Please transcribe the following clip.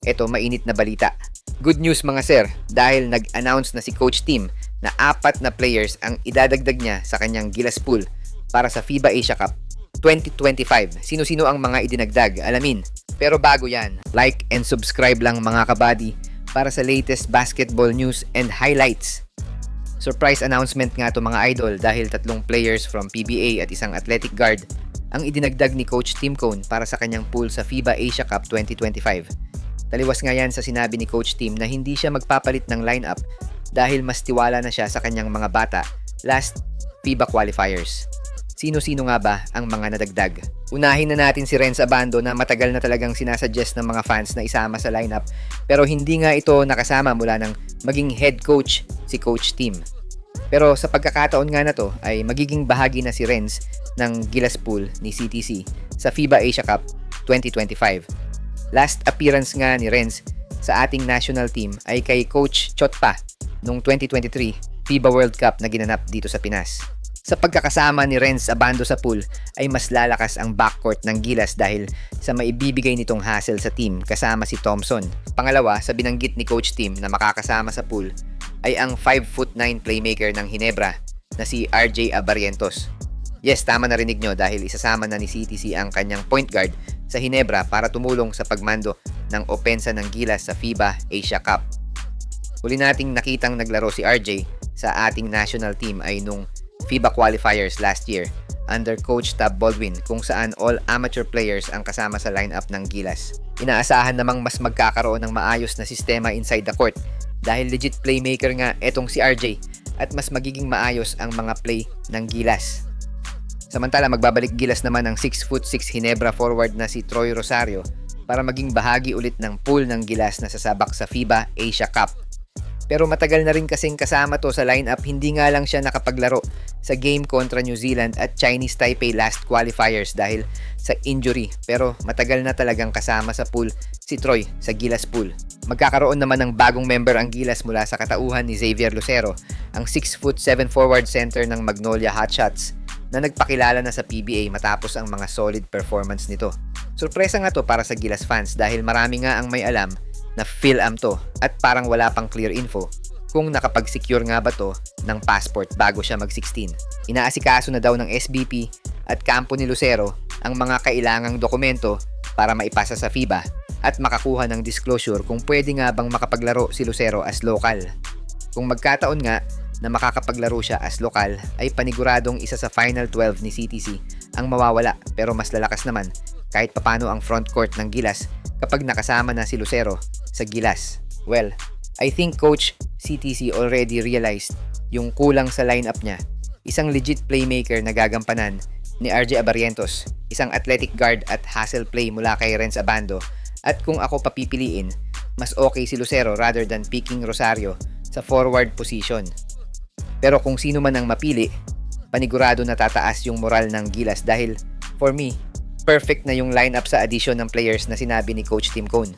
Eto, mainit na balita. Good news mga sir, dahil nag-announce na si Coach Tim na 4 na players ang idadagdag niya sa kanyang Gilas pool para sa FIBA Asia Cup 2025. Sino-sino ang mga idinagdag? Alamin. Pero bago yan, like and subscribe lang mga kabady para sa latest basketball news and highlights. Surprise announcement nga to mga idol dahil 3 players from PBA at isang athletic guard ang idinagdag ni Coach Tim Cone para sa kanyang pool sa FIBA Asia Cup 2025. Taliwas nga yan sa sinabi ni Coach Tim na hindi siya magpapalit ng lineup dahil mas tiwala na siya sa kanyang mga bata last FIBA qualifiers. Sino-sino nga ba ang mga nadagdag? Unahin na natin si Renz Abando na matagal na talagang sinasuggest ng mga fans na isama sa lineup pero hindi nga ito nakasama mula nang maging head coach si Coach Tim. Pero sa pagkakataon nga na to ay magiging bahagi na si Renz ng Gilas pool ni CTC sa FIBA Asia Cup 2025. Last appearance nga ni Renz sa ating national team ay kay Coach Chotpa noong 2023 FIBA World Cup na ginanap dito sa Pinas. Sa pagkakasama ni Renz Abando sa pool ay mas lalakas ang backcourt ng Gilas dahil sa maibibigay nitong hassle sa team kasama si Thompson. Pangalawa, sa binanggit ni Coach Tim na makakasama sa pool ay ang 5'9" playmaker ng Ginebra na si RJ Abarientos. Yes, tama narinig nyo dahil isasama na ni CTC ang kanyang point guard sa Ginebra para tumulong sa pagmando ng opensa ng Gilas sa FIBA Asia Cup. Huli nating nakitang naglaro si RJ sa ating national team ay nung FIBA qualifiers last year under Coach Tab Baldwin kung saan all amateur players ang kasama sa lineup ng Gilas. Inaasahan namang mas magkakaroon ng maayos na sistema inside the court dahil legit playmaker nga etong si RJ at mas magiging maayos ang mga play ng Gilas. Samantala magbabalik Gilas naman ang 6'6" Ginebra forward na si Troy Rosario para maging bahagi ulit ng pool ng Gilas na sasabak sa FIBA Asia Cup. Pero matagal na rin kasing kasama to sa lineup, hindi nga lang siya nakapaglaro sa game kontra New Zealand at Chinese Taipei last qualifiers dahil sa injury. Pero matagal na talagang kasama sa pool si Troy sa Gilas pool. Magkakaroon naman ng bagong member ang Gilas mula sa katauhan ni Xavier Lucero, ang 6'7" forward center ng Magnolia Hotshots na nagpakilala na sa PBA matapos ang mga solid performance nito. Surpresa nga to para sa Gilas fans dahil marami nga ang may alam na Phil-Am to at parang wala pang clear info kung nakapag-secure nga ba to ng passport bago siya mag-16. Inaasikaso na daw ng SBP at kampo ni Lucero ang mga kailangang dokumento para maipasa sa FIBA at makakuha ng disclosure kung pwede nga bang makapaglaro si Lucero as local. Kung magkataon nga na makakapaglaro siya as lokal ay paniguradong isa sa Final 12 ni CTC ang mawawala pero mas lalakas naman kahit papano ang front court ng Gilas kapag nakasama na si Lucero sa Gilas. Well, I think Coach CTC already realized yung kulang sa lineup niya. Isang legit playmaker na gagampanan ni RJ Abarientos, isang athletic guard at hustle play mula kay Renz Abando, at kung ako papipiliin, mas okay si Lucero rather than picking Rosario sa forward position. Pero kung sino man ang mapili, panigurado na tataas yung moral ng Gilas dahil for me, perfect na yung lineup sa addition ng players na sinabi ni Coach Tim Cone.